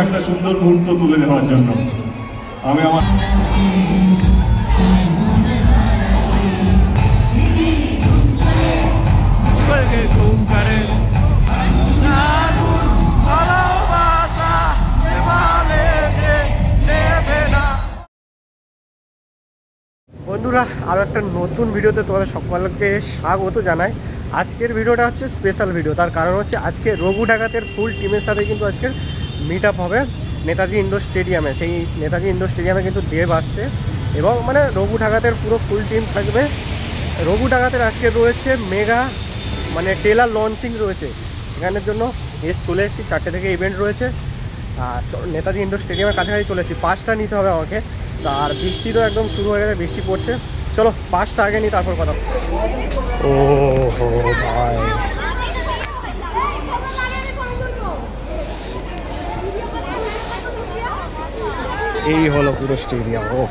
একটা সুন্দর মুহূর্ত তুলে দেওয়ার জন্য। আমি আমার বন্ধুরা, আরও একটা নতুন ভিডিওতে তোমাদের সকলকে স্বাগত জানাই। আজকের ভিডিওটা হচ্ছে স্পেশাল ভিডিও। তার কারণ হচ্ছে আজকে রঘু ডাকাতের ফুল টিমের সাথে কিন্তু আজকের মিট আপ হবে নেতাজি ইন্ডোর স্টেডিয়ামে। সেই নেতাজি ইন্ডোর স্টেডিয়ামে কিন্তু দেব আসছে এবং মানে রঘু ডাকাতের পুরো ফুল টিম থাকবে। রঘু ডাকাতের আজকে রয়েছে মেগা মানে ট্রেলার লঞ্চিং রয়েছে, এখানের জন্য চলে এসেছি। 4টে থেকে ইভেন্ট রয়েছে আর নেতাজি ইন্ডোর স্টেডিয়ামের কাছাকাছি চলে এসেছি। 5টা নিতে হবে আমাকে। আর বৃষ্টিরও একদম শুরু হয়ে গেছে, বৃষ্টি পড়ছে। চলো 5টা আগে নিই, তারপর কথা। ও হো ভাই, এই হলো পুরো স্টেডিয়াম। ও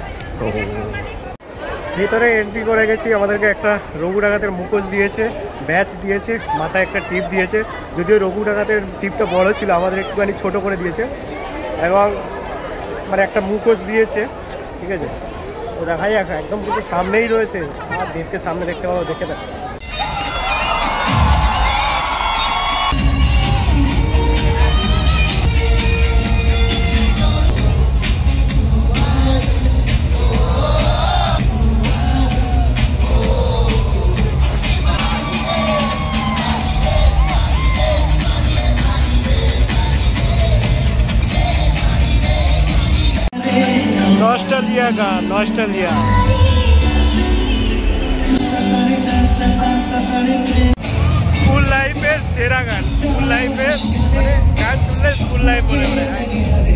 ভিতরে এন্ট্রি করে গেছি। আমাদেরকে একটা রঘু ডাকাতের মুখোশ দিয়েছে, ব্যাচ দিয়েছে, মাথায় একটা টিপ দিয়েছে। যদিও রঘু ডাকাতের টিপটা বড় ছিল, আমাদের একটুখানি ছোট করে দিয়েছে এবং মানে একটা মুখোশ দিয়েছে। ঠিক আছে, তো দেখাই একদম কিন্তু সামনেই রয়েছে। আর দেবকে সামনে দেখতে পাবো, দেখে দেখ। নস্টালজিয়া গান, নস্টালজিয়া। স্কুল লাইফের সেরা গান, স্কুল লাইফের মানে গান শুনলে স্কুল লাইফ মনে পড়ে।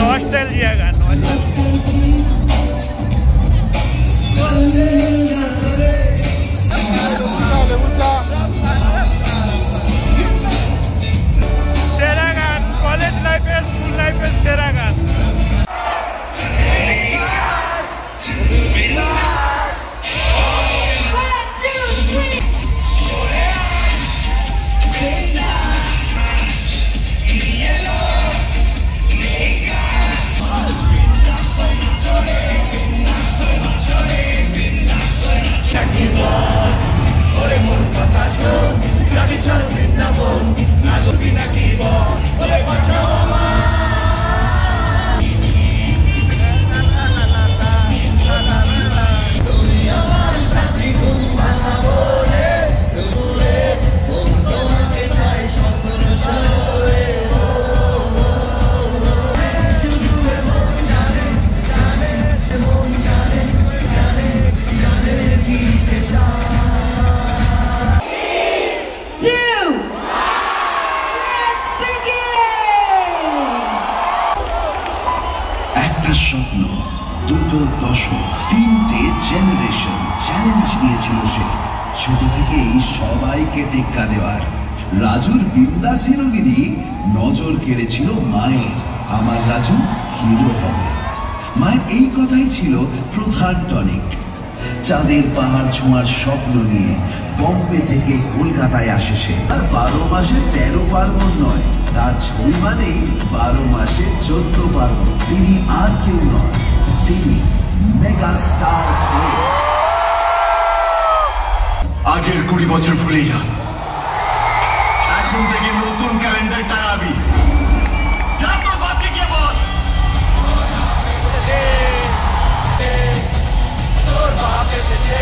নস্টালজিয়া গান, সেরা গান, কলেজ লাইফের স্কুল লাইফের সেরা গান। স্বপ্ন, দুটো দশক, 3টে জেনারেশন চ্যালেঞ্জ নিয়েছিল সে। ছোট থেকেই সবাইকে টেক্কা দেওয়ার রাজুর বিন্দাসী রোগীরই নজর কেড়েছিল মায়ের। আমার রাজু হিরো হবে। মায়ের এই কথাই ছিল প্রধান টনিক। চাঁদের পাহাড় ছোঁয়ার স্বপ্ন নিয়ে বম্বে থেকে কলকাতায় আসে সে। আর 12 মাসে 13 পার্বণ নয়, তার ছবি বাদেই 12 মাসে 14 পার্বণ। তিনি আর কেউ নয়, তিনি মেগা স্টার। আগের 20 বছর ভুলে যা, এখন থেকে নতুন ক্যালেন্ডার টানাবি। যা তোর বাপকে গিয়ে বল, তোর বাপ এসেছে।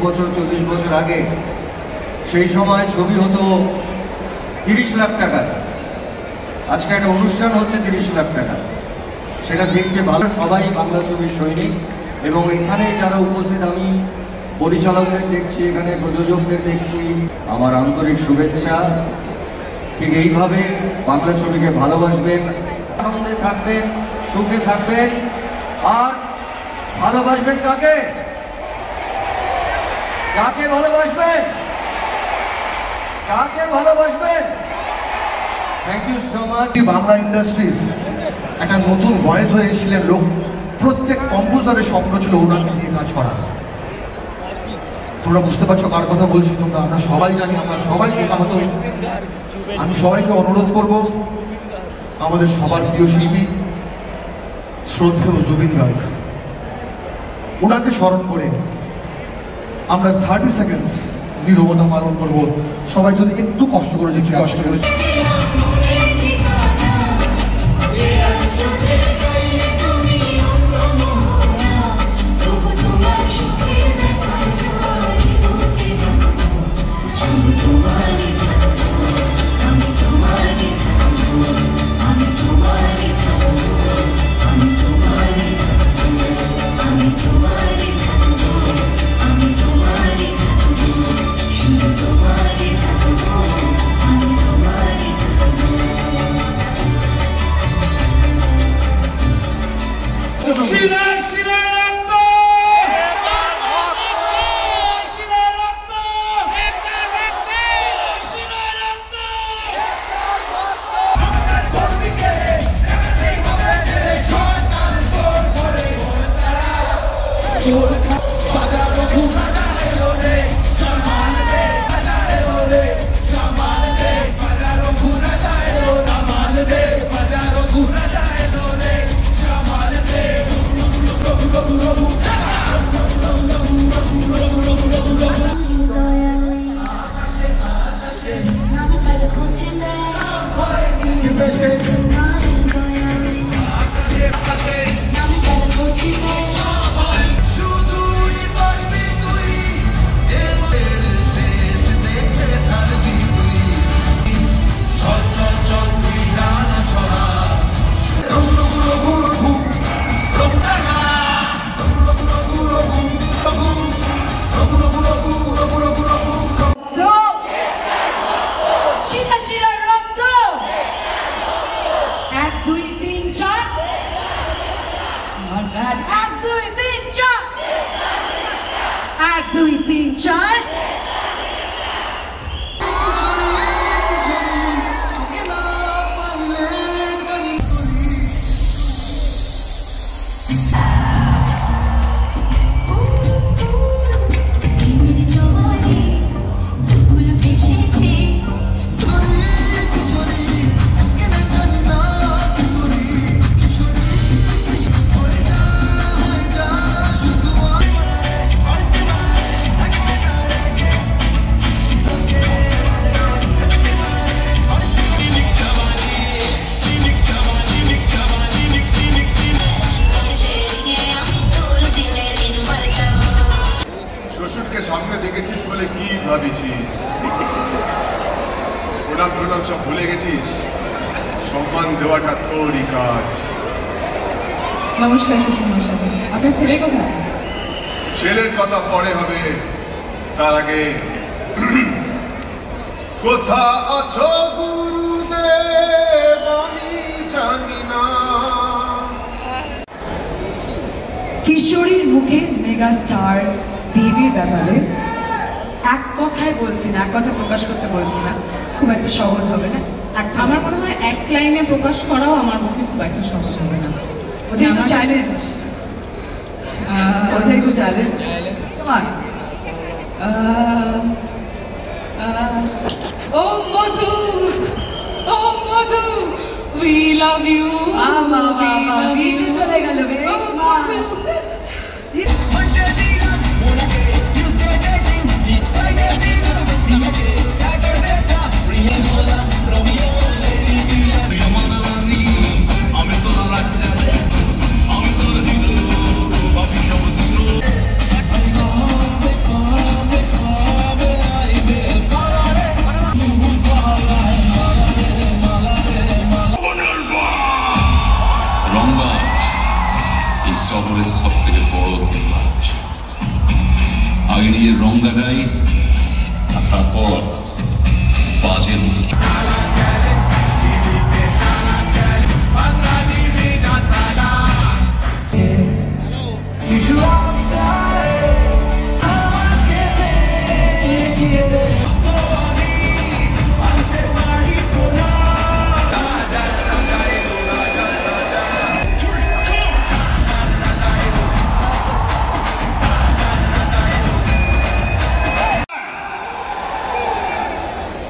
বছর 40 বছর আগে সেই সময় ছবি হতো 30 লাখ টাকা। আজকে একটা অনুষ্ঠান হচ্ছে 30 লাখ টাকা, সেটা দেখতে ভালো। সবাই বাংলা ছবির সৈনিক, এবং এখানে যারা উপস্থিত আমি পরিচালকদের দেখছি, এখানে প্রযোজকদের দেখছি, আমার আন্তরিক শুভেচ্ছা। ঠিক এইভাবে বাংলা ছবিকে ভালোবাসবেন, আনন্দে থাকবেন, সুখে থাকবেন, আর ভালোবাসবেন কাকে? কাকে ভালোবাসবেন? কাকে ভালোবাসবেন? Thank you so much. Bangla ইন্ডাস্ট্রির একটা নতুন ভয়েস হয়ে এসেছিলেন লোক। প্রত্যেক কম্পোজারের স্বপ্ন ছিল ওনাকে নিয়ে কাজ করা। তোমরা বুঝতে পারছো কার কথা বলছি তোমরা? আমরা সবাই জানি, আমরা সবাই শোনাহত। আমি সবাইকে অনুরোধ করব, আমাদের সবার প্রিয় শিল্পী শ্রদ্ধেয় জুবিন গার্গ, ওনাকে স্মরণ করে আমরা 30 সেকেন্ডস নীরবতা পালন করব। সবাই যদি একটু কষ্ট করে যে কষ্ট করে সামনে দেখেছিস বলে কি ভাবিছিস? প্রণাম প্রণাম সব ভুলে গেছিস? সম্মান দেওয়াটা তোরই কাজ। নমস্কার শ্বশুর মশাই, আপনার ছেলে কোথায়? ছেলের কথা পরে হবে, তার আগে কোথা আছো গুরুদেব আমি জানি না। কিশোরীর মুখে মেগা স্টার দেবীর ব্যাপারে এক কথায় বলছি না, এক কথা প্রকাশ করতে বলছি না, খুব একটা সহজ হবে না। আমার মনে হয় এক লাইনে প্রকাশ করাও আমার পক্ষে খুব একটা সহজ হবে না। ওটাই তো চ্যালেঞ্জ, ওটাই তো চ্যালেঞ্জ। তোমার ও মধু, ও মধু, we love you, গীতে চলে গেল। Very smart. শহরের সব থেকে বড় কাজ। আগে নিজের রং দেখাই, আর তারপর বাজের মতো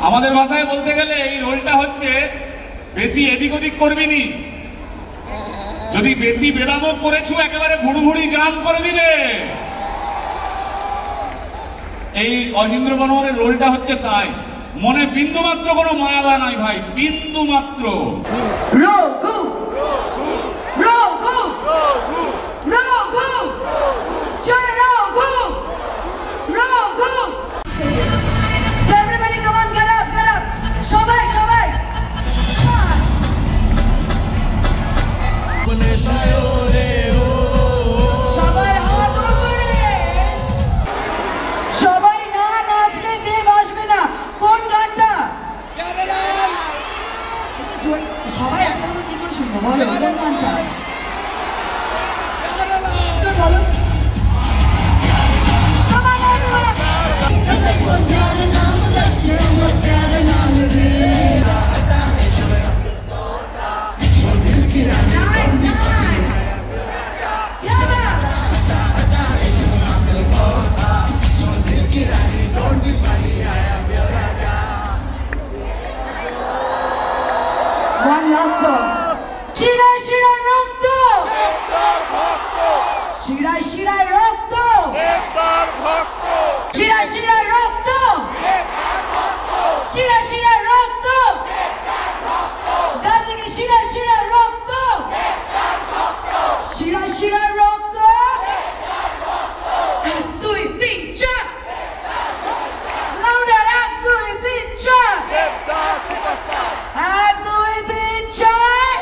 আমাদের ভাষায় বলতে গেলে এই রোলটা হচ্ছে বেশি এদিক ওদিক করবি নি, যদি বেশি বেদামও করেছো একেবারে ভুড়ি জাম করে দিবে। এই অরবিন্দ্র বর্মনের রোলটা হচ্ছে তাই, মনে বিন্দু মাত্র কোনো মায়ালা নাই ভাই, বিন্দু মাত্র। রঘু রঘু রঘু জয় Raghu Raghu. Everybody come on, get up, get up. সবাই সবাই সবাই হাত উপরে। সবাই না নাচলে দেব আসবে না। কোন গানটা? সবাই একসাথে কি করে শুনবো বলো, কোন গানটা? বলো। One last song. শিরায় শিরায় রক্ত, শিরায় শিরায় রক্ত, শিরায় শিরায় রক্ত, শিরায় শিরায় রক্ত, দাদিকে শিরায় শিরায় রক্ত, শিরায় শিরায় রক্ত। 1 2 3 4 louder 1 2 3 4 1 2 3 4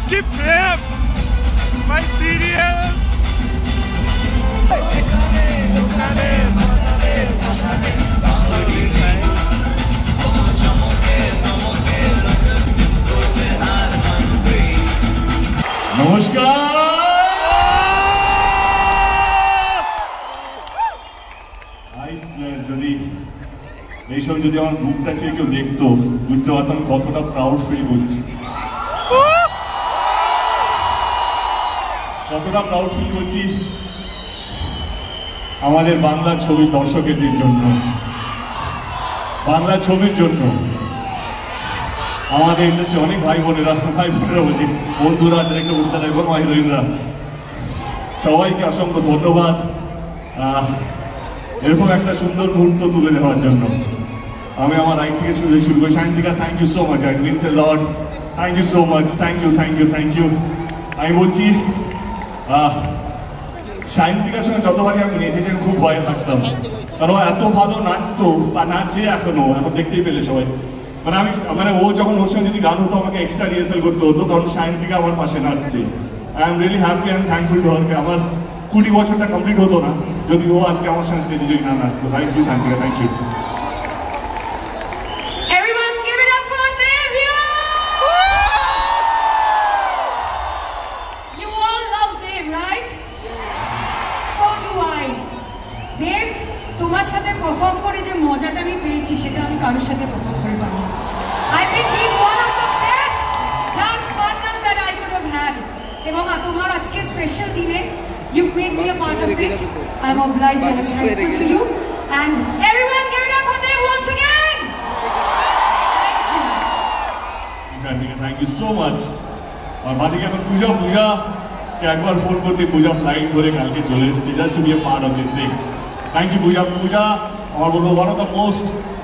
Que prêmio! Mais serious! নমস্কার। যদি এই সময় যদি আমার বুকটা চেয়ে কেউ দেখতো বুঝতে পারতাম কতটা প্রাউড ফিল করছি, কতটা প্রাউড ফিল করছি আমাদের বাংলা ছবির দর্শকদের জন্য, বাংলা ছবির জন্য। আমাদের ইন্ডাস্ট্রি অনেক ভাই বোনেরা বলছি, বন্ধুরা, ডিরেক্টর, প্রডিউসার এবং হিরোইনরা, সবাইকে অসংখ্য ধন্যবাদ এরকম একটা সুন্দর মুহূর্ত তুলে দেওয়ার জন্য। আমি আমার রাইট থেকে শুরু করি। Sayantika, thank you so much, it means a lot. Thank you so much, thank you, thank you, thank you. আমি বলছি সায়ন্তিকার সঙ্গে যতবারই আমি নেচেছি খুব ভয়ে থাকতাম, কারণ ও এত ভালো নাচতো বা নাচে এখন দেখতেই পেলে সবাই। মানে ও যখন ওর সঙ্গে যদি গান হতো আমাকে এক্সট্রা রিহার্সাল করতে হতো, কারণ সায়ন্তিকা আমার পাশে নাচছে। I am really happy and thankful to হারকে। আমার 20 বছরটা কমপ্লিট হতো না যদি ও আজকে আমার সঙ্গে স্টেজে যদি না নাচতো। Thank you Sayantika, thank you. তোমার সাথে পারফর্ম করে যে মজাটা আমি পেয়েছি সেটা আমি কারোর সাথে পারফর্ম করে পারি। I think he is one of the best dance partners that I could have had. এবং তোমার আজকে স্পেশাল দিনে you've made me a part of it. I'm obliged and grateful to you. And everyone give it up for them once again. Thank you so much. और बाकी এখন পূজা কে একবার phone করতে, পূজা flight ধরে কালকে চলে এসেছে just to be a part of this thing. Thank you, Pooja. আমার বলবো one of the most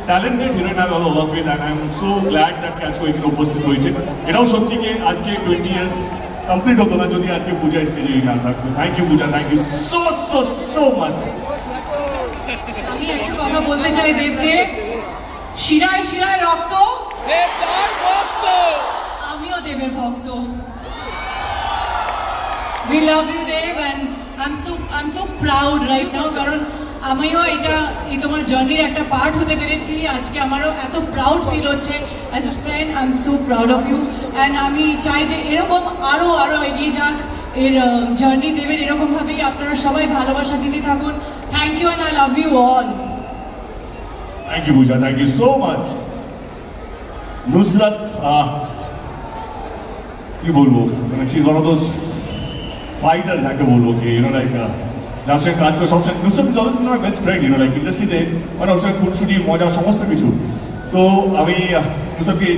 talented heroine I've ever worked with, and I'm so glad that Catch Co এখানে উপস্থিত হয়েছে। এটাও সত্যি যে আজকে 20 years কমপ্লিট হতো না যদি আজকে পূজা স্টেজে না থাকতো। Thank you Puja, thank you so so so much. আমি একটা কথা বলতে চাই দেবকে, শিরায় শিরায় রক্ত, আমিও দেবের ভক্ত। We love you, Dev, and I'm so proud right now কারণ আমিও এই তোমার জার্নির একটা পার্ট হতে পেরেছি। আজকে আমারও এত প্রাউড ফিল হচ্ছে as a friend. I am so proud of you and আমি চাই যে এরকম আরও এগিয়ে যাক এর জার্নি দেবের, এরকমভাবেই আপনারা সবাই ভালোবাসা দিতে থাকুন। Thank you and I love you all. Thank you Puja, thank you so much. Nusrat, কি বলবো, মানে she is one of those fighter যাকে বলবো কি লাইক যার সঙ্গে কাজ করে সবসময়। Nusrat is always my best friend like ইন্ডাস্ট্রিতে, মানে ওর সঙ্গে খুনসুটি মজা সমস্ত কিছু। তো আমি নুসরাতকে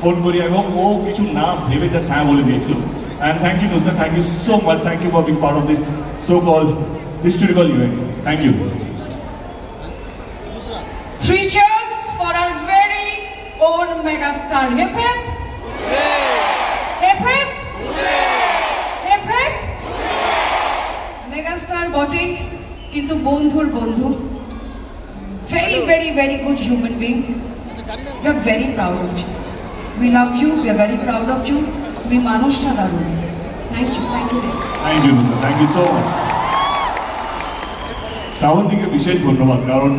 ফোন করি এবং ও কিছু না ভেবে জাস্ট হ্যাঁ বলে দিয়েছিল। And thank you Nusrat, thank you so much, thank you for being part of this so called historical event. Thank you. 3 cheers for our very own megastar. Hip hip! Hip hip! Hip hip! Megastar বটে কিন্তু বন্ধুর বন্ধু। Very very very good human being. We are very proud of you. We love you. We are very proud of you. তুমি মানুষটা দারুণ। Thank you. Thank you. Thank you, sir. Thank you so much. শ্রাবন্তীকে বিশেষ ধন্যবাদ, কারণ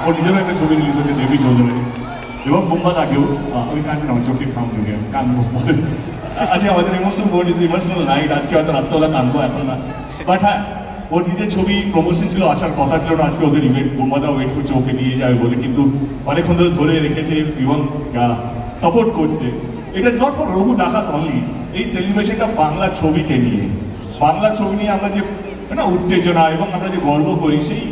ওর নিজেরও একটা ছবি release হচ্ছে দেবী চৌধুরী এবং বোম্বাদাকেও। আমি কাঁদছি না, আমার চোখে খাম চুকে আছে, কাঁদবো পরে। আজকে আমাদের ইমোশনাল নাইট, আজকে হয়তো রাত্রবেলা কাঁদবো, এখন না। বাট হ্যাঁ, ওর নিজের ছবি প্রমোশন ছিল, আসার কথা ছিল না আজকে ওদের ইভেন্ট। বোম্বাদা ওয়েট করছে ওকে নিয়ে যাবে বলে, কিন্তু অনেকক্ষণ ধরে রেখেছে এবং সাপোর্ট করছে। It is not for Raghu ডাকাত অনলি। এই সেলিব্রেশনটা বাংলা ছবিকে নিয়ে, বাংলা ছবি নিয়ে আমরা যে উত্তেজনা এবং আমরা যে গর্ব করি, সেই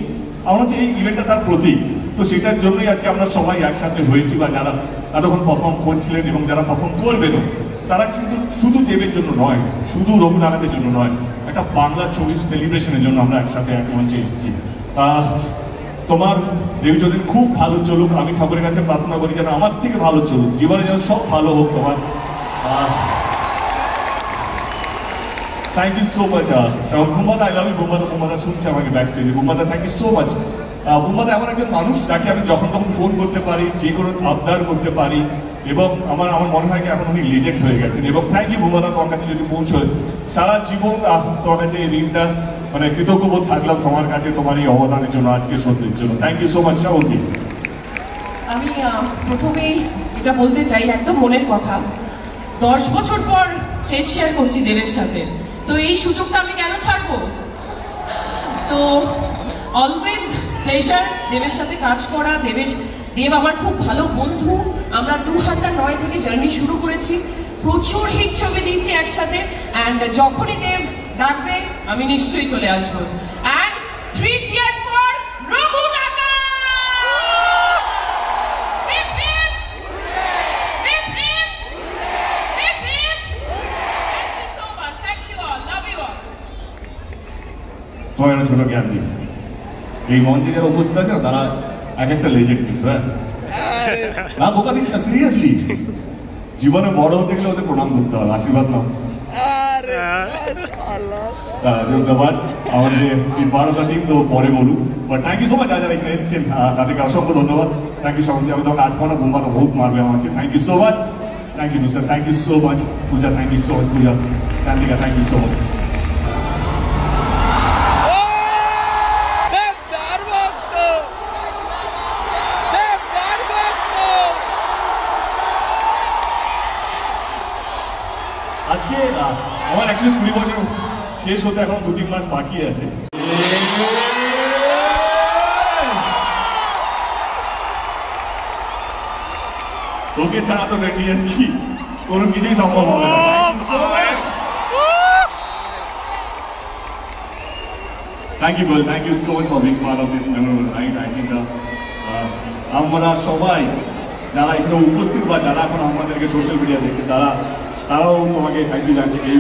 আমার হচ্ছে এই ইভেন্টটা তার প্রতীক। তো সেটার জন্যই আজকে আমরা সবাই একসাথে হয়েছি, বা যারা এতক্ষণ পারফর্ম করছিলেন এবং যারা পারফর্ম করবেনও, তারা কিন্তু শুধু দেবের জন্য নয়, শুধু রঘু ডাকাতের জন্য নয়, একটা বাংলা ছবির সেলিব্রেশনের জন্য আমরা একসাথে এক মঞ্চে এসেছি। তোমার দেবী চৌধুরী খুব ভালো চলুক, আমি ঠাকুরের কাছে প্রার্থনা করি যেন আমার থেকে ভালো চলুক, জীবনে যেন সব ভালো হোক তোমার। Thank you so much Bumbada, I love you Bumbada. Bumbada শুনছে আমাকে ব্যাক স্টেজে। Bumbada thank you so much. Bumbada এমন একজন মানুষ যাকে আমি যখন তখন ফোন করতে পারি, যে কোনো আবদার করতে পারি, এবং আমার মনে হয় কি এখন উনি লিজেন্ড হয়ে গেছেন। এবং থ্যাংক ইউ বুম্বাদা, তোমার কাছে যদি পৌঁছয় সারা জীবন তোমার কাছে এই দিনটা মানে কৃতজ্ঞবোধ থাকলাম তোমার কাছে, তোমার এই অবদানের জন্য, আজকে সত্যির জন্য। Thank you so much Srabanti. আমি প্রথমেই এটা বলতে চাই, একদম মনের কথা, 10 বছর পর স্টেজ শেয়ার করছি দেবের সাথে, তো এই সুযোগটা আমি কেন ছাড়বো? তো অলওয়েজ প্লেজার দেবের সাথে কাজ করা। দেব আমার খুব ভালো বন্ধু। আমরা 2009 থেকে জার্নি শুরু করেছি, প্রচুর হিট ছবি দিয়েছি একসাথে। অ্যান্ড যখনই দেব ডাকবে আমি নিশ্চয়ই চলে আসবো। অ্যান্ড 3 cheers for রঘু ডাকা! Hip hip! Hip hip! Hip hip! Thank you so much. Thank you all. Love you all. তোমার ছোট জ্ঞান দিন, এই মঞ্চে যারা উপস্থিত আছে তারা এক একটা লেজেন্ড কিন্তু। হ্যাঁ, না বোকা দিচ্ছি না, সিরিয়াসলি। জীবনে বড় হতে গেলে ওদের প্রণাম করতে হবে, আশীর্বাদ নাও। আমার যে বারোটা টিম তো পরে বলুক, but thank you so much. যারা এখানে এসেছেন তাদেরকে অসংখ্য ধন্যবাদ। Thank you so much. আমি তোমাকে আটকানো, বোম্বা তো বহুত মারবে আমাকে। Thank you so much. Thank you sir, thank you so much. Puja thank you so much. Puja, Chandika thank you so much. আজকে আমার অ্যাকচুয়ালি 20 বছর শেষ হতে এখন 2-3 মাস বাকি আছে। তোকে ছাড়া তো বেরিয়ে কি কোনো কিছুই সম্ভব হবে না। Thank you, girl. Thank you so much for being part of this memorable night. I think আমরা সবাই যারা এখানে উপস্থিত বা যারা এখন আমাদেরকে সোশ্যাল মিডিয়া দেখছে তারাও তোমাকে থ্যাংক ইউ জানছে এই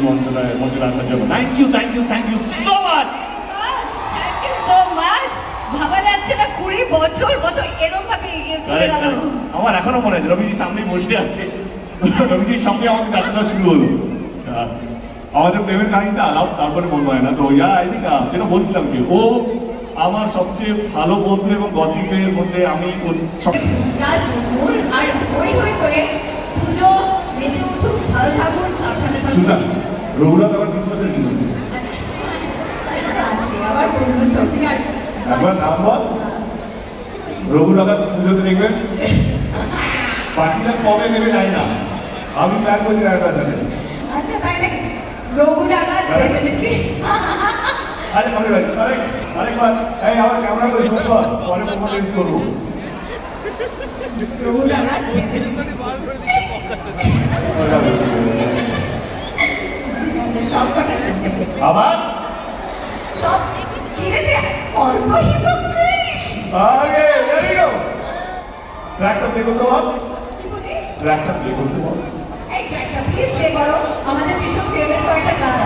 মঞ্চে আসার জন্য। Thank you, thank you, thank you so much. Thank you so much. ভাবা যাচ্ছে না 20 বছর কত এরকম ভাবে চলে গেল। আমার এখনো মনে আছে রবিজির সামনে বসে আছে, রবিজির সঙ্গে আমাদের যাত্রা শুরু হলো। আমাদের প্রেমের কাহিনীটা আলাপ তারপরে বলবো না। তো আই থিঙ্ক যেটা বলছিলাম কি, ও আমার সবচেয়ে ভালো বন্ধু এবং গসিপের মধ্যে আমি আর হই হই করে পুজো মেতে উঠুক, ভালো থাকুন, সাবধানে থাকুন। রঘুনাথ আবার ক্রিসমাসের কি চলছে? আবার বলবো ছবি আর একবার নাম বল। রঘুনাথ পুজোতে দেখবেন পার্টিটা কবে নেবে যাই না, আমি প্ল্যান করছি রায়তার সাথে। আচ্ছা তাই নাকি? রঘু ডাকা ডেফিনেটলি। আরে মনে রাখি আরেকবার এই আমার ক্যামেরা করে শুট কর, পরে পারফরম্যান্স করব। রঘু ডাকা আবার সব কিনে দে অল্প হিপোক্রেট। আগে রেডি গো। ট্র্যাকটা প্লে করতে বল। কি বলি? ট্র্যাকটা প্লে করতে বল। এই ট্র্যাকটা প্লিজ প্লে করো, আমাদের ভীষণ ফেভারিট কয়েকটা গান।